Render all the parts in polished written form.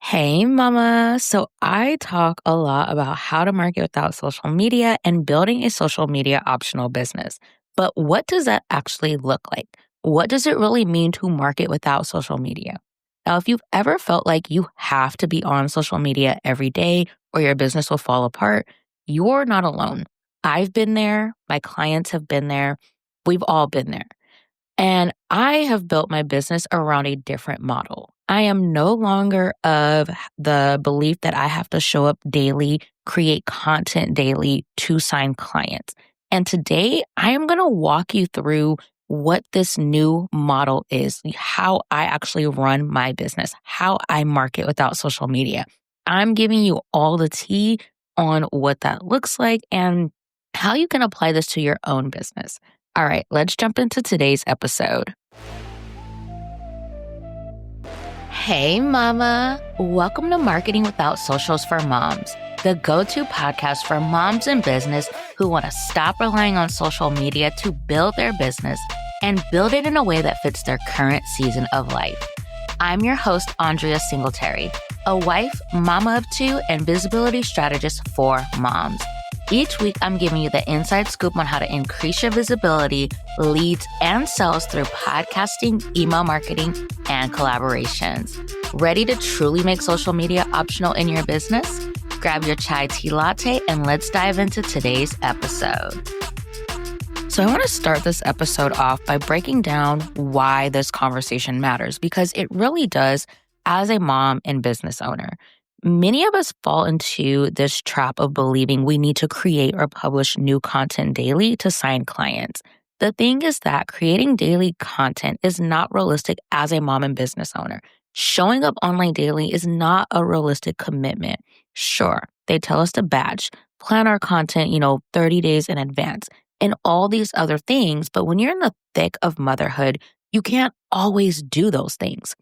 Hey, mama. So I talk a lot about how to market without social media and building a social media optional business. But what does that actually look like? What does it really mean to market without social media? Now, if you've ever felt like you have to be on social media every day or your business will fall apart, you're not alone. I've been there. My clients have been there. We've all been there. And I have built my business around a different model. I am no longer of the belief that I have to show up daily, create content daily to sign clients. And today I am going to walk you through what this new model is, how I actually run my business, how I market without social media. I'm giving you all the tea on what that looks like and how you can apply this to your own business. All right, let's jump into today's episode. Hey, mama. Welcome to Marketing Without Socials for Moms, the go-to podcast for moms in business who want to stop relying on social media to build their business and build it in a way that fits their current season of life. I'm your host, Andria Singletary, a wife, mama of two, and visibility strategist for moms. Each week, I'm giving you the inside scoop on how to increase your visibility, leads, and sales through podcasting, email marketing, and collaborations. Ready to truly make social media optional in your business? Grab your chai tea latte and let's dive into today's episode. So I want to start this episode off by breaking down why this conversation matters, because it really does as a mom and business owner. Many of us fall into this trap of believing we need to create or publish new content daily to sign clients. The thing is that creating daily content is not realistic as a mom and business owner. Showing up online daily is not a realistic commitment. Sure, they tell us to batch, plan our content, 30 days in advance, and all these other things. But when you're in the thick of motherhood, you can't always do those things.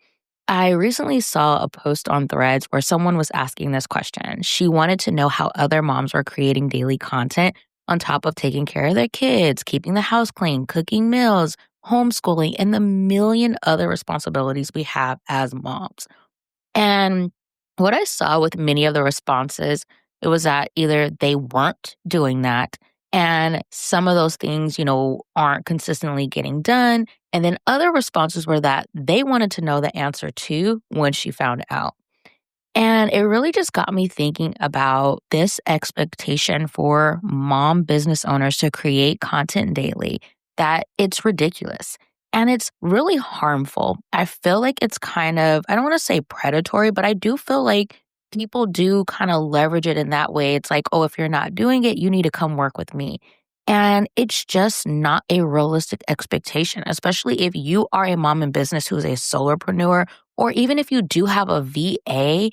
I recently saw a post on Threads where someone was asking this question. She wanted to know how other moms were creating daily content on top of taking care of their kids, keeping the house clean, cooking meals, homeschooling, and the million other responsibilities we have as moms. And what I saw with many of the responses, it was that either they weren't doing that and some of those things, aren't consistently getting done. And then other responses were that they wanted to know the answer too when she found out. And it really just got me thinking about this expectation for mom business owners to create content daily, that it's ridiculous and it's really harmful. I feel like it's kind of, I don't want to say predatory, but I do feel like people do kind of leverage it in that way. It's like, oh, if you're not doing it, you need to come work with me. And it's just not a realistic expectation, especially if you are a mom in business who's a solopreneur, or even if you do have a VA.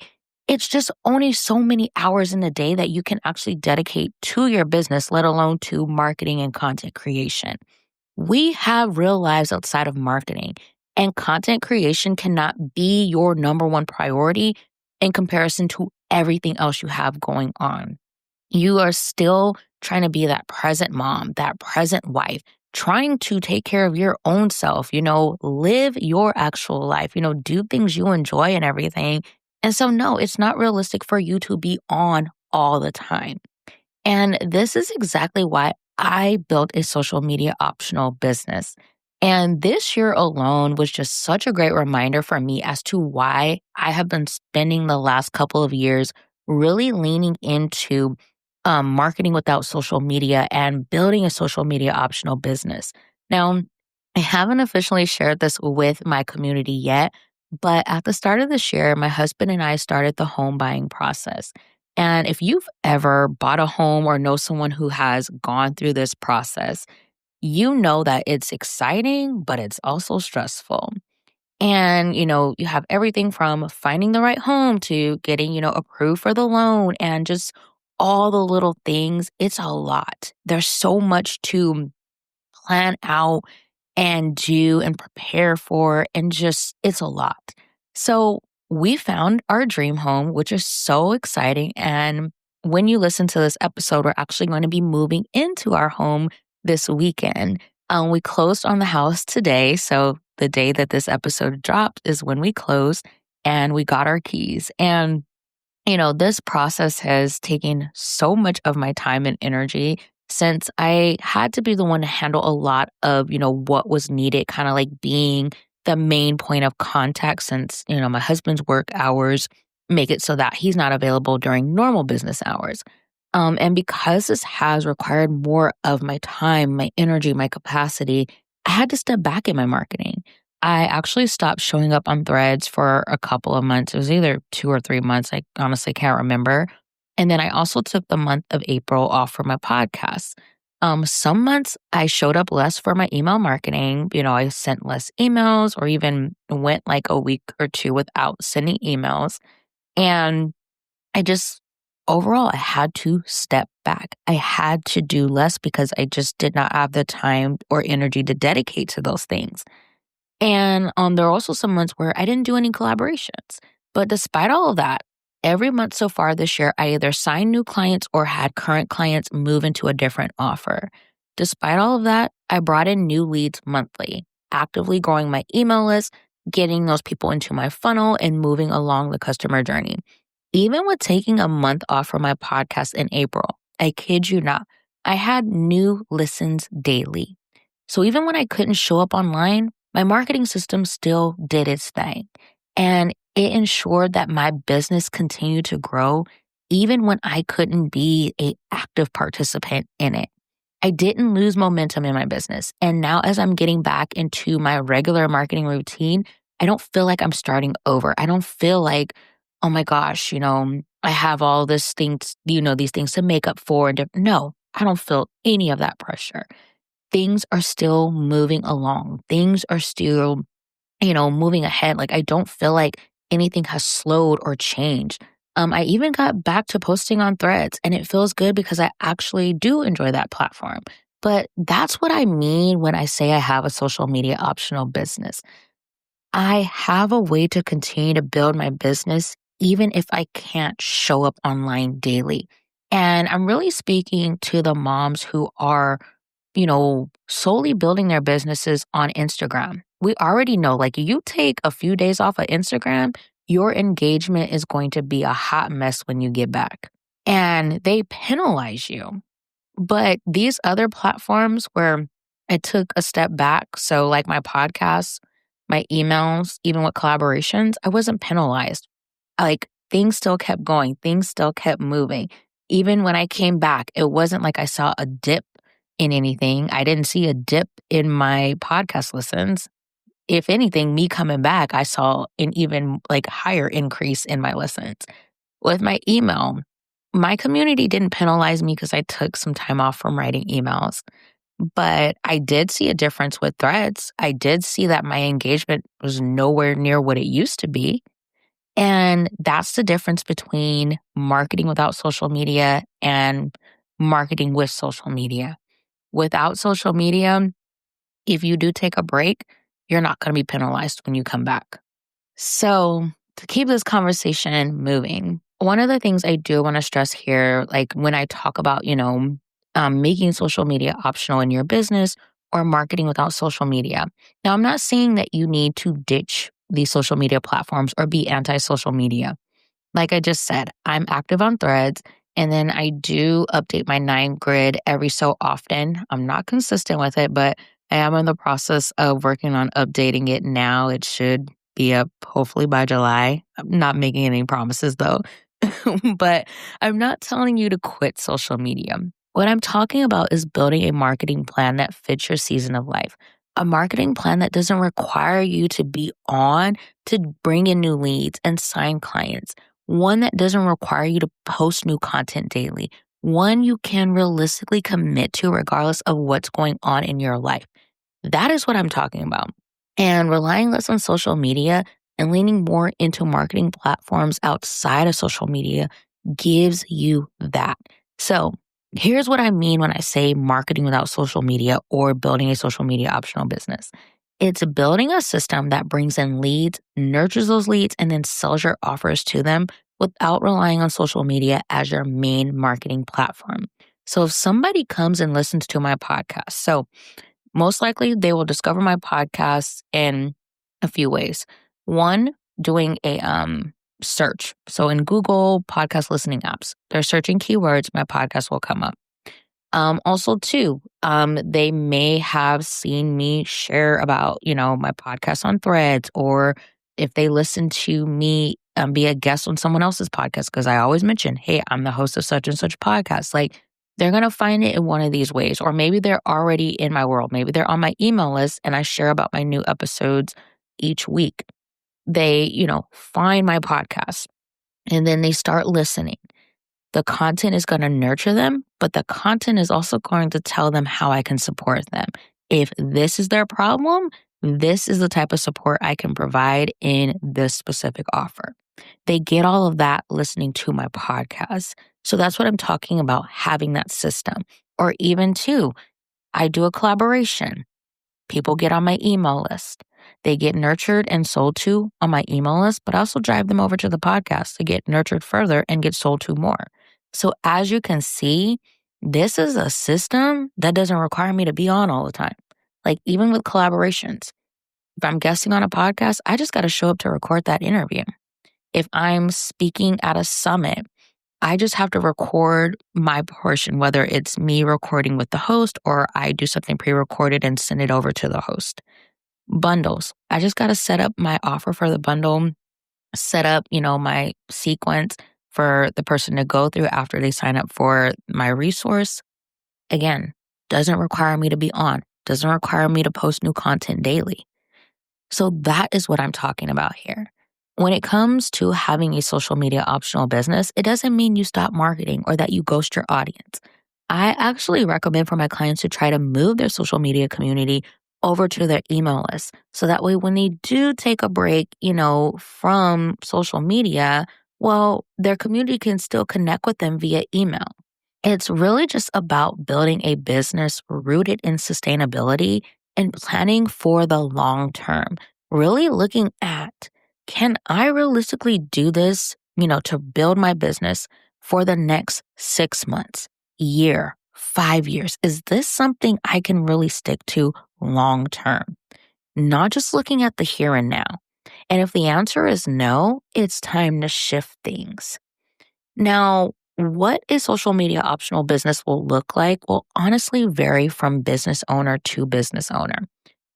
It's just only so many hours in a day that you can actually dedicate to your business, let alone to marketing and content creation. We have real lives outside of marketing, and content creation cannot be your number one priority in comparison to everything else you have going on. You are still trying to be that present mom, that present wife, trying to take care of your own self, live your actual life, do things you enjoy and everything. And so, no, it's not realistic for you to be on all the time. And this is exactly why I built a social media optional business. And this year alone was just such a great reminder for me as to why I have been spending the last couple of years really leaning into marketing without social media and building a social media optional business. Now, I haven't officially shared this with my community yet, but at the start of this year, my husband and I started the home buying process. And if you've ever bought a home or know someone who has gone through this process, you know that it's exciting, but it's also stressful. And, you have everything from finding the right home to getting, approved for the loan and just all the little things. It's a lot. There's so much to plan out and do and prepare for, and just, it's a lot. So we found our dream home, which is so exciting. And when you listen to this episode, we're actually going to be moving into our home this weekend. We closed on the house today. So the day that this episode dropped is when we closed. and we got our keys. And this process has taken so much of my time and energy since I had to be the one to handle a lot of, what was needed, kind of like being the main point of contact since, my husband's work hours make it so that he's not available during normal business hours. And because this has required more of my time, my energy, my capacity, I had to step back in my marketing. I actually stopped showing up on threads for a couple of months. It was either 2 or 3 months. I honestly can't remember. And then I also took the month of April off for my podcast. Some months I showed up less for my email marketing. I sent less emails or even went like a week or two without sending emails. And I just, overall, I had to step back. I had to do less because I just did not have the time or energy to dedicate to those things. And there are also some months where I didn't do any collaborations. But despite all of that, every month so far this year, I either signed new clients or had current clients move into a different offer. Despite all of that, I brought in new leads monthly, actively growing my email list, getting those people into my funnel, and moving along the customer journey. Even with taking a month off from my podcast in April, I kid you not, I had new listens daily. So even when I couldn't show up online, my marketing system still did its thing. And it ensured that my business continued to grow even when I couldn't be an active participant in it. I didn't lose momentum in my business. And now as I'm getting back into my regular marketing routine, I don't feel like I'm starting over. I don't feel like, oh my gosh, I have all this things, these things to make up for. No, I don't feel any of that pressure. Things are still moving along. Things are still, moving ahead. Like I don't feel like anything has slowed or changed. I even got back to posting on threads and it feels good because I actually do enjoy that platform. But that's what I mean when I say I have a social media optional business. I have a way to continue to build my business even if I can't show up online daily. And I'm really speaking to the moms who are, solely building their businesses on Instagram. We already know, like, you take a few days off of Instagram, your engagement is going to be a hot mess when you get back. And they penalize you. But these other platforms where I took a step back, so like my podcasts, my emails, even with collaborations, I wasn't penalized. Like things still kept going, things still kept moving. Even when I came back, it wasn't like I saw a dip in anything. I didn't see a dip in my podcast listens. If anything, me coming back, I saw an even like higher increase in my listens. With my email, my community didn't penalize me because I took some time off from writing emails. But I did see a difference with threads. I did see that my engagement was nowhere near what it used to be. And that's the difference between marketing without social media and marketing with social media. Without social media, if you do take a break, you're not going to be penalized when you come back. So, to keep this conversation moving, one of the things I do want to stress here, like when I talk about, making social media optional in your business or marketing without social media. Now, I'm not saying that you need to ditch these social media platforms or be anti social media. Like I just said, I'm active on threads and then I do update my 9 grid every so often. I'm not consistent with it, but I am in the process of working on updating it now. It should be up hopefully by July. I'm not making any promises though, but I'm not telling you to quit social media. What I'm talking about is building a marketing plan that fits your season of life. A marketing plan that doesn't require you to be on to bring in new leads and sign clients. One that doesn't require you to post new content daily. One you can realistically commit to regardless of what's going on in your life. That is what I'm talking about. And relying less on social media and leaning more into marketing platforms outside of social media gives you that. So here's what I mean when I say marketing without social media or building a social media optional business. It's building a system that brings in leads, nurtures those leads, and then sells your offers to them without relying on social media as your main marketing platform. So if somebody comes and listens to my podcast, so most likely they will discover my podcast in a few ways. One, doing a search. So in Google podcast listening apps, they're searching keywords, my podcast will come up. Also too, they may have seen me share about, my podcast on Threads, or if they listen to me be a guest on someone else's podcast, because I always mention, hey, I'm the host of such and such podcast. Like, they're going to find it in one of these ways, or maybe they're already in my world. Maybe they're on my email list and I share about my new episodes each week. They, find my podcast and then they start listening. The content is going to nurture them, but the content is also going to tell them how I can support them. If this is their problem, this is the type of support I can provide in this specific offer. They get all of that listening to my podcast. So that's what I'm talking about, having that system. Or even too, I do a collaboration. People get on my email list. They get nurtured and sold to on my email list, but I also drive them over to the podcast to get nurtured further and get sold to more. So as you can see, this is a system that doesn't require me to be on all the time. Like, even with collaborations, if I'm guesting on a podcast, I just got to show up to record that interview. If I'm speaking at a summit, I just have to record my portion, whether it's me recording with the host or I do something pre-recorded and send it over to the host. Bundles. I just got to set up my offer for the bundle, set up, my sequence for the person to go through after they sign up for my resource. Again, doesn't require me to be on, doesn't require me to post new content daily. So that is what I'm talking about here. When it comes to having a social media optional business, it doesn't mean you stop marketing or that you ghost your audience. I actually recommend for my clients to try to move their social media community over to their email list. So that way, when they do take a break, from social media, well, their community can still connect with them via email. It's really just about building a business rooted in sustainability and planning for the long term. Really looking at, can I realistically do this, to build my business for the next 6 months, year, 5 years? Is this something I can really stick to long term? Not just looking at the here and now. And if the answer is no, it's time to shift things. Now, what a social media optional business will look like will honestly vary from business owner to business owner.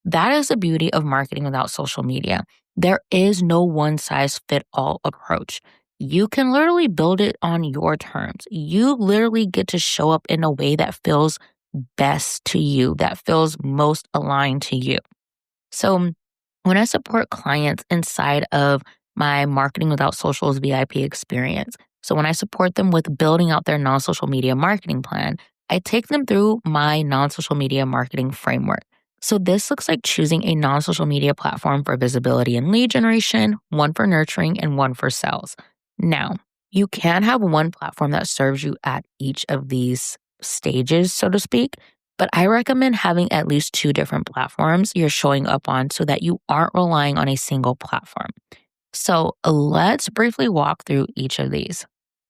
That is the beauty of marketing without social media. There is no one size fit all approach. You can literally build it on your terms. You literally get to show up in a way that feels best to you, that feels most aligned to you. So when I support clients inside of my Marketing Without Socials VIP experience, so when I support them with building out their non-social media marketing plan, I take them through my non-social media marketing framework. So this looks like choosing a non-social media platform for visibility and lead generation, one for nurturing, and one for sales. Now, you can have one platform that serves you at each of these stages, so to speak, but I recommend having at least 2 different platforms you're showing up on so that you aren't relying on a single platform. So let's briefly walk through each of these.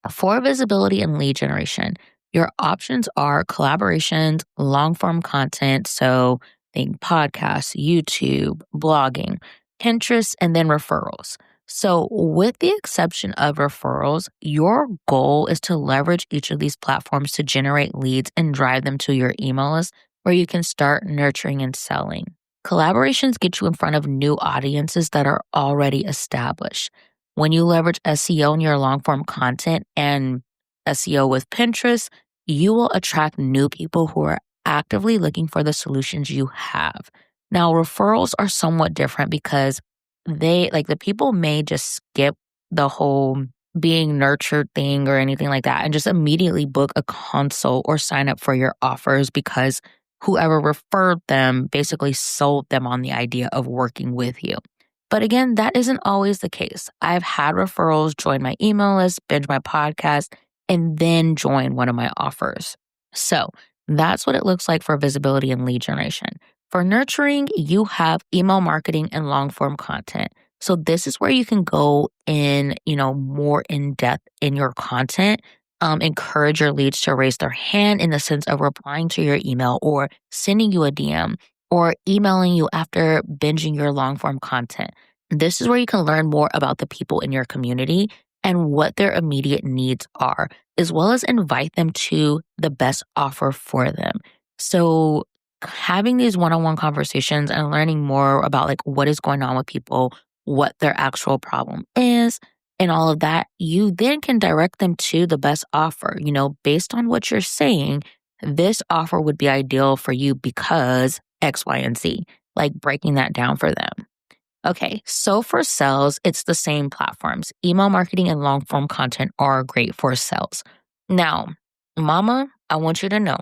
For visibility and lead generation, your options are collaborations, long-form content, so think podcasts, YouTube, blogging, Pinterest, and then referrals. So with the exception of referrals, your goal is to leverage each of these platforms to generate leads and drive them to your email list where you can start nurturing and selling. Collaborations get you in front of new audiences that are already established. When you leverage SEO in your long-form content and SEO with Pinterest, you will attract new people who are actively looking for the solutions you have. Now, referrals are somewhat different because the people may just skip the whole being nurtured thing or anything like that and just immediately book a consult or sign up for your offers because whoever referred them basically sold them on the idea of working with you. But again, that isn't always the case. I've had referrals join my email list, binge my podcast, and then join one of my offers. So that's what it looks like for visibility and lead generation. For nurturing, you have email marketing and long form content. So this is where you can go in, more in depth in your content, encourage your leads to raise their hand in the sense of replying to your email or sending you a DM or emailing you after binging your long form content. This is where you can learn more about the people in your community and what their immediate needs are, as well as invite them to the best offer for them. So, having these one on one conversations and learning more about like what is going on with people, what their actual problem is, and all of that, you then can direct them to the best offer. Based on what you're saying, this offer would be ideal for you because X, Y, and Z, like breaking that down for them. Okay, so for sales, it's the same platforms. Email marketing and long form content are great for sales. Now, mama, I want you to know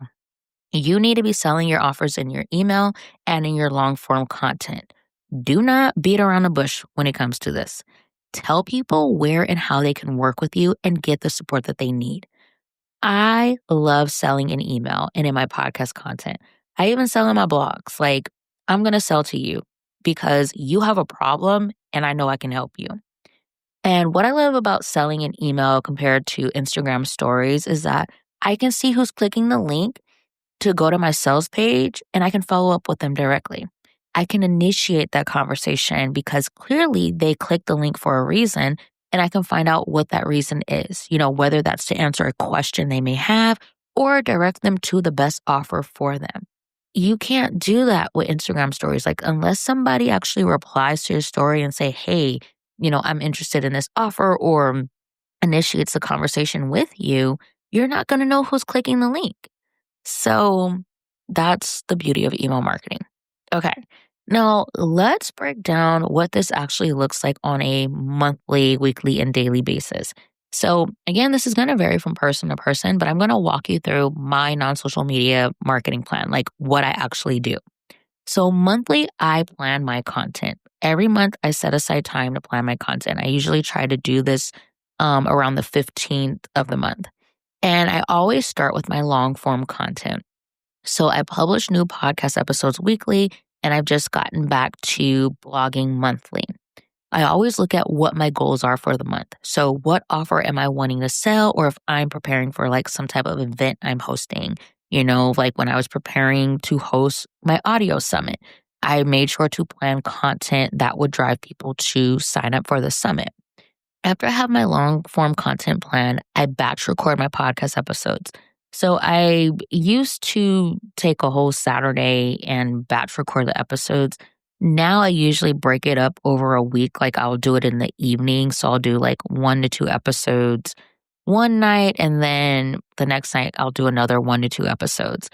you need to be selling your offers in your email and in your long form content. Do not beat around the bush when it comes to this. Tell people where and how they can work with you and get the support that they need. I love selling in email and in my podcast content. I even sell in my blogs. Like, I'm going to sell to you because you have a problem and I know I can help you. And what I love about selling in email compared to Instagram stories is that I can see who's clicking the link to go to my sales page and I can follow up with them directly. I can initiate that conversation because clearly they clicked the link for a reason and I can find out what that reason is, whether that's to answer a question they may have or direct them to the best offer for them. You can't do that with Instagram stories. Like, unless somebody actually replies to your story and say, hey, I'm interested in this offer, or initiates a conversation with you, you're not going to know who's clicking the link. So that's the beauty of email marketing. Okay. Now let's break down what this actually looks like on a monthly, weekly, and daily basis. So again, this is going to vary from person to person, but I'm going to walk you through my non-social media marketing plan, like what I actually do. So monthly, I plan my content. Every month, I set aside time to plan my content. I usually try to do this around the 15th of the month. And I always start with my long form content. So I publish new podcast episodes weekly, and I've just gotten back to blogging monthly. I always look at what my goals are for the month. So what offer am I wanting to sell, or if I'm preparing for like some type of event I'm hosting, like when I was preparing to host my audio summit, I made sure to plan content that would drive people to sign up for the summit. After I have my long form content plan, I batch record my podcast episodes. So I used to take a whole Saturday and batch record the episodes. Now I usually break it up over a week. Like, I'll do it in the evening. So I'll do like 1 to 2 episodes one night, and then the next night I'll do another 1 to 2 episodes.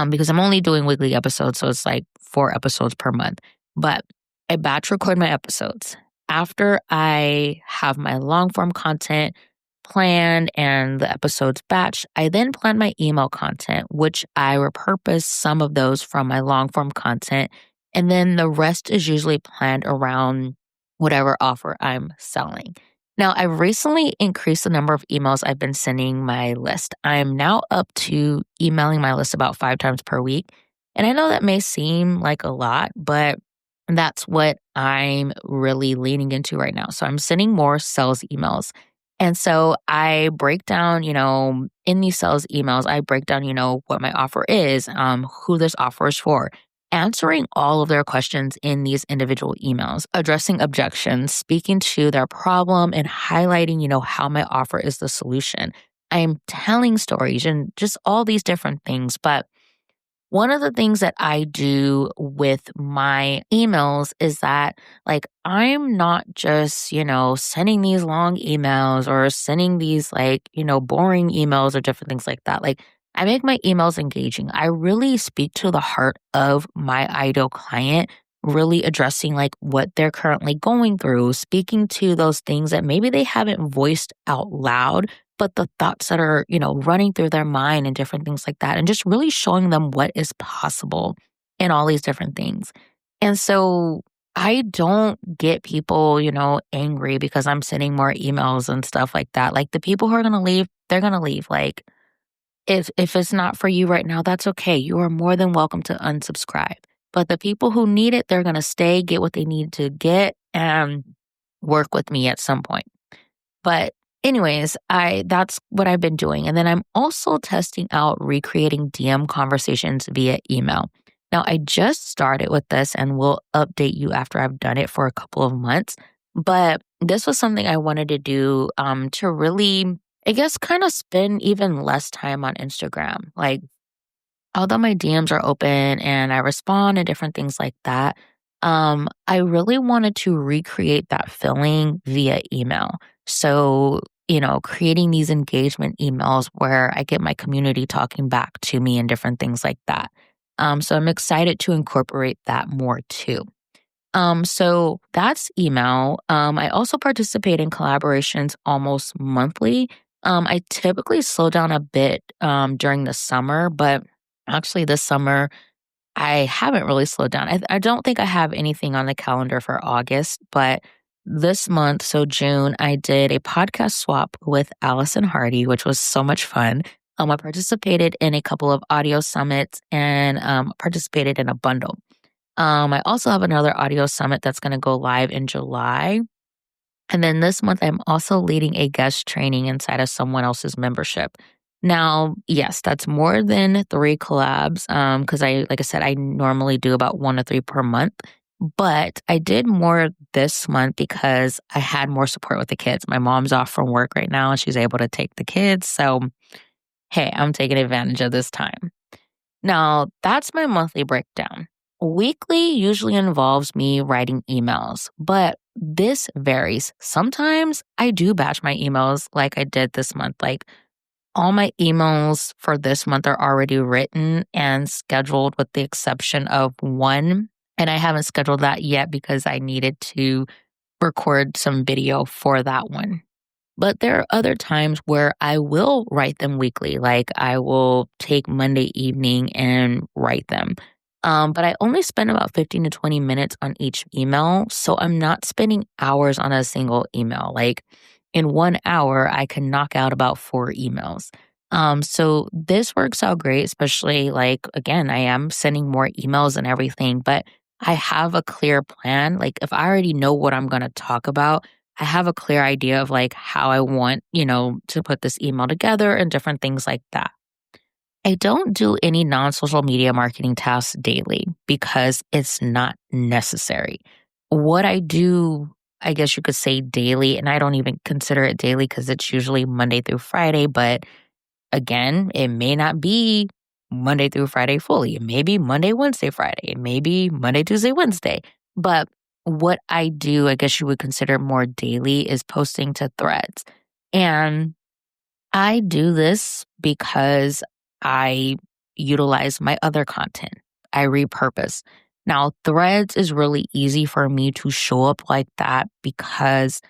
Because I'm only doing weekly episodes, so it's like 4 episodes per month. But I batch record my episodes. After I have my long form content planned and the episodes batched, I then plan my email content, which I repurpose some of those from my long form content. And then the rest is usually planned around whatever offer I'm selling. Now, I've recently increased the number of emails I've been sending my list. I'm now up to emailing my list about 5 times per week. And I know that may seem like a lot, but that's what I'm really leaning into right now. So I'm sending more sales emails. And so I break down, in these sales emails, I break down, what my offer is, who this offer is for, answering all of their questions in these individual emails, addressing objections, speaking to their problem, and highlighting, how my offer is the solution. I'm telling stories and just all these different things. But one of the things that I do with my emails is that, like, I'm not just, sending these long emails or sending these, like, boring emails or different things like that. Like, I make my emails engaging. I really speak to the heart of my ideal client, really addressing like what they're currently going through, speaking to those things that maybe they haven't voiced out loud, but the thoughts that are, running through their mind and different things like that, and just really showing them what is possible in all these different things. And so I don't get people, angry because I'm sending more emails and stuff like that. Like, the people who are going to leave, they're going to leave. Like, if it's not for you right now, that's okay. You are more than welcome to unsubscribe. But the people who need it, they're going to stay, get what they need to get, and work with me at some point. But anyways, that's what I've been doing. And then I'm also testing out recreating DM conversations via email. Now, I just started with this and will update you after I've done it for a couple of months. But this was something I wanted to do to really, I guess, kind of spend even less time on Instagram. Like, although my DMs are open and I respond and different things like that, I really wanted to recreate that feeling via email. So, creating these engagement emails where I get my community talking back to me and different things like that. So I'm excited to incorporate that more too. So that's email. I also participate in collaborations almost monthly. I typically slow down a bit during the summer, but actually this summer I haven't really slowed down. I don't think I have anything on the calendar for August, but this month, so June, I did a podcast swap with Allison Hardy, which was so much fun. I participated in a couple of audio summits and participated in a bundle. I also have another audio summit that's going to go live in July. And then this month, I'm also leading a guest training inside of someone else's membership. Now, yes, that's more than 3 collabs. Because like I said, I normally do about 1 to 3 per month. But I did more this month because I had more support with the kids. My mom's off from work right now and she's able to take the kids. So, hey, I'm taking advantage of this time. Now, that's my monthly breakdown. Weekly usually involves me writing emails, but this varies. Sometimes I do batch my emails like I did this month. Like all my emails for this month are already written and scheduled with the exception of one. And I haven't scheduled that yet because I needed to record some video for that one. But there are other times where I will write them weekly, like I will take Monday evening and write them. But I only spend about 15 to 20 minutes on each email. So I'm not spending hours on a single email. Like in 1 hour, I can knock out about 4 emails. So this works out great, especially like, again, I am sending more emails and everything, but I have a clear plan. Like if I already know what I'm going to talk about, I have a clear idea of like how I want, to put this email together and different things like that. I don't do any non-social media marketing tasks daily because it's not necessary. What I do, I guess you could say daily, and I don't even consider it daily because it's usually Monday through Friday, but again, it may not be Monday through Friday fully. It may be Monday, Wednesday, Friday. It may be Monday, Tuesday, Wednesday. But what I do, I guess you would consider more daily, is posting to threads. And I do this because I utilize my other content. I repurpose. Now, threads is really easy for me to show up like that because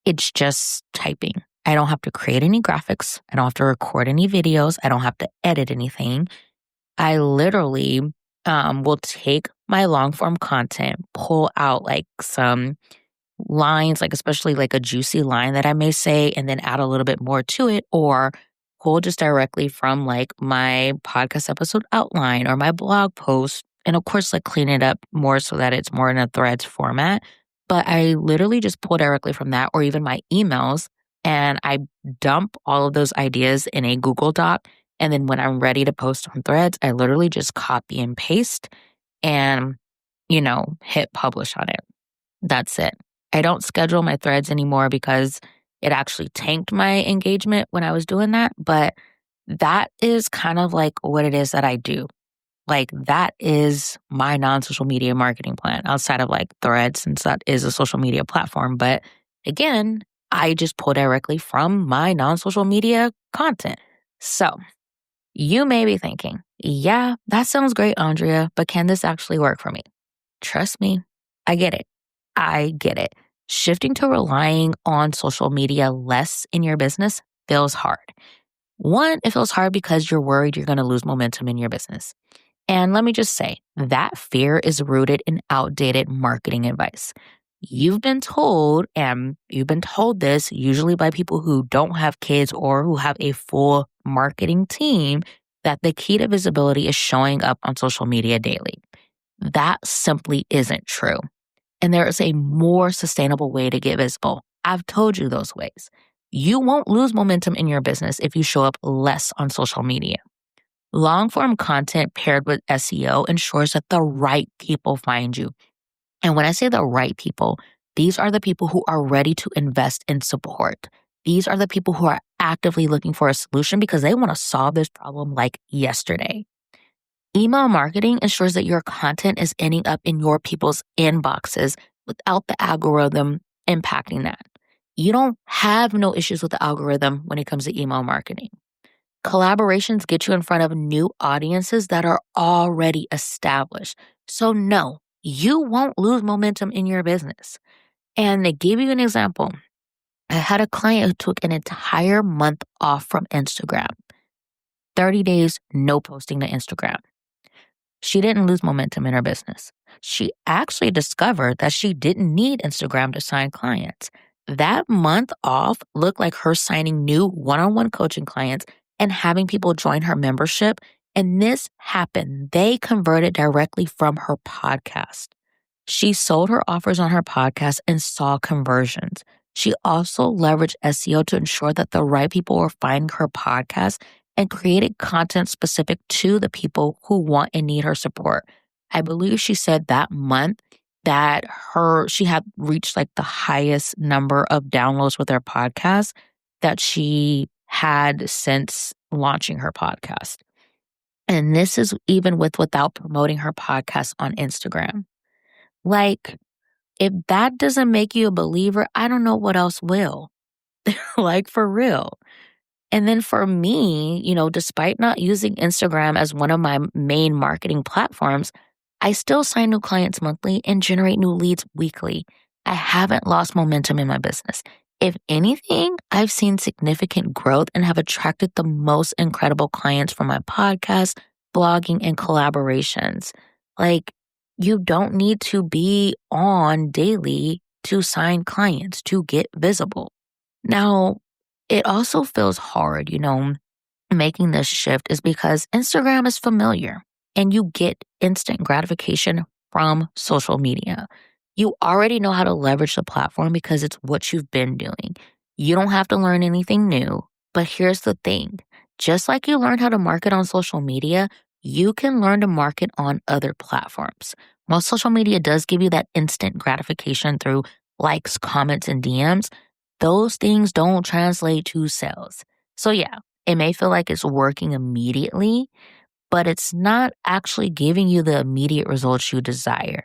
it's just typing. I don't have to create any graphics. I don't have to record any videos. I don't have to edit anything. I literally will take my long form content, pull out like some lines, like especially like a juicy line that I may say, and then add a little bit more to it, or pull just directly from like my podcast episode outline or my blog post. And of course, like clean it up more so that it's more in a threads format. But I literally just pull directly from that or even my emails and I dump all of those ideas in a Google Doc. And then when I'm ready to post on threads, I literally just copy and paste and, hit publish on it. That's it. I don't schedule my threads anymore because it actually tanked my engagement when I was doing that. But that is kind of like what it is that I do. Like that is my non-social media marketing plan outside of like threads, since that is a social media platform. But again, I just pull directly from my non-social media content. So you may be thinking, yeah, that sounds great, Andria, but can this actually work for me? Trust me, I get it. I get it. Shifting to relying on social media less in your business feels hard. One, it feels hard because you're worried you're going to lose momentum in your business. And let me just say, that fear is rooted in outdated marketing advice. You've been told, and you've been told this usually by people who don't have kids or who have a full marketing team, that the key to visibility is showing up on social media daily. That simply isn't true. And there is a more sustainable way to get visible. I've told you those ways. You won't lose momentum in your business if you show up less on social media. Long form content paired with SEO ensures that the right people find you. And when I say the right people, These are the people who are ready to invest in support. These are the people who are actively looking for a solution because they want to solve this problem like yesterday. Email marketing ensures that your content is ending up in your people's inboxes without the algorithm impacting that. You don't have no issues with the algorithm when it comes to email marketing. Collaborations get you in front of new audiences that are already established. So no, you won't lose momentum in your business. And to give you an example, I had a client who took an entire month off from Instagram. 30 days, no posting to Instagram. She didn't lose momentum in her business. She actually discovered that she didn't need Instagram to sign clients. That month off looked like her signing new one-on-one coaching clients and having people join her membership. And this happened. They converted directly from her podcast. She sold her offers on her podcast and saw conversions. She also leveraged SEO to ensure that the right people were finding her podcast and created content specific to the people who want and need her support. I believe she said that month that she had reached like the highest number of downloads with her podcast that she had since launching her podcast. And this is even without promoting her podcast on Instagram. Like, if that doesn't make you a believer, I don't know what else will. Like, for real. And then for me, despite not using Instagram as one of my main marketing platforms, I still sign new clients monthly and generate new leads weekly. I haven't lost momentum in my business. If anything, I've seen significant growth and have attracted the most incredible clients from my podcast, blogging, and collaborations. Like, you don't need to be on daily to sign clients, to get visible. Now, it also feels hard, making this shift is because Instagram is familiar and you get instant gratification from social media. You already know how to leverage the platform because it's what you've been doing. You don't have to learn anything new, but here's the thing. Just like you learned how to market on social media, you can learn to market on other platforms. While social media does give you that instant gratification through likes, comments, and DMs, those things don't translate to sales. So yeah, it may feel like it's working immediately, but it's not actually giving you the immediate results you desire.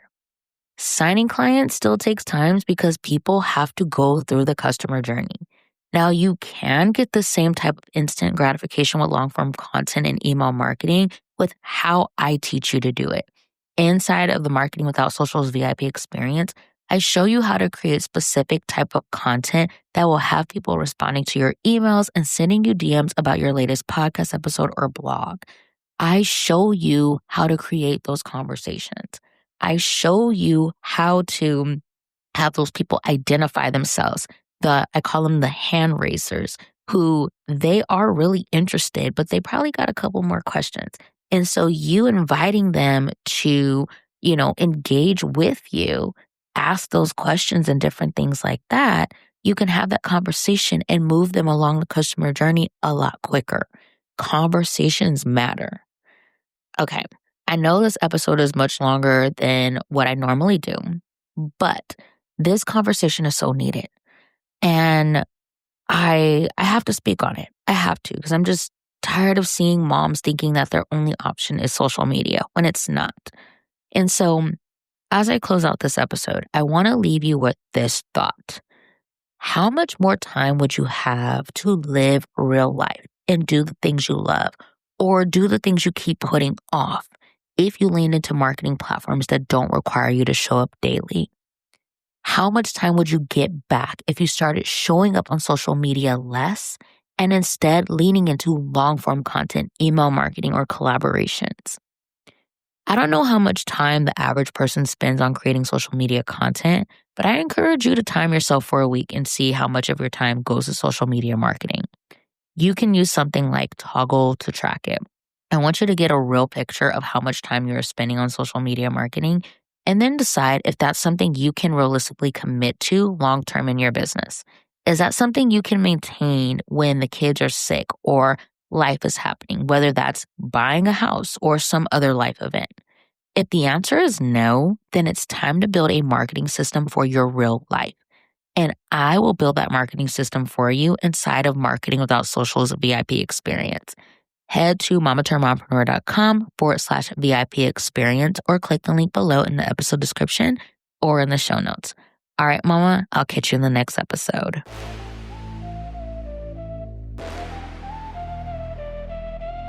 Signing clients still takes time because people have to go through the customer journey. Now, you can get the same type of instant gratification with long-form content and email marketing with how I teach you to do it. Inside of the Marketing Without Socials VIP experience, I show you how to create specific type of content that will have people responding to your emails and sending you DMs about your latest podcast episode or blog. I show you how to create those conversations. I show you how to have those people identify themselves. I call them the hand raisers, who they are really interested, but they probably got a couple more questions. And so you inviting them to, engage with you, ask those questions and different things like that, you can have that conversation and move them along the customer journey a lot quicker. Conversations matter. Okay, I know this episode is much longer than what I normally do, but this conversation is so needed. And I have to speak on it. I have to, because I'm just tired of seeing moms thinking that their only option is social media when it's not. And so as I close out this episode, I want to leave you with this thought. How much more time would you have to live real life and do the things you love or do the things you keep putting off if you lean into marketing platforms that don't require you to show up daily? How much time would you get back if you started showing up on social media less and instead leaning into long-form content, email marketing, or collaborations? I don't know how much time the average person spends on creating social media content, but I encourage you to time yourself for a week and see how much of your time goes to social media marketing. You can use something like Toggle to track it. I want you to get a real picture of how much time you're spending on social media marketing and then decide if that's something you can realistically commit to long-term in your business. Is that something you can maintain when the kids are sick or life is happening, whether that's buying a house or some other life event? If the answer is no, then it's time to build a marketing system for your real life. And I will build that marketing system for you inside of Marketing Without Social's VIP experience. Head to mamaturnedmompreneur.com/VIP experience or click the link below in the episode description or in the show notes. All right, Mama, I'll catch you in the next episode.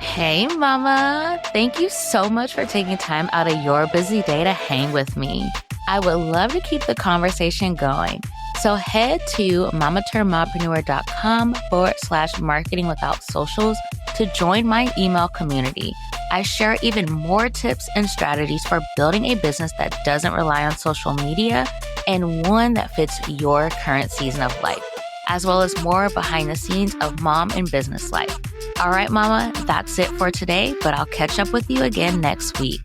Hey, Mama. Thank you so much for taking time out of your busy day to hang with me. I would love to keep the conversation going. So head to mamaturnedmompreneur.com/marketing without socials to join my email community. I share even more tips and strategies for building a business that doesn't rely on social media and one that fits your current season of life, as well as more behind the scenes of mom and business life. All right, Mama, that's it for today, but I'll catch up with you again next week.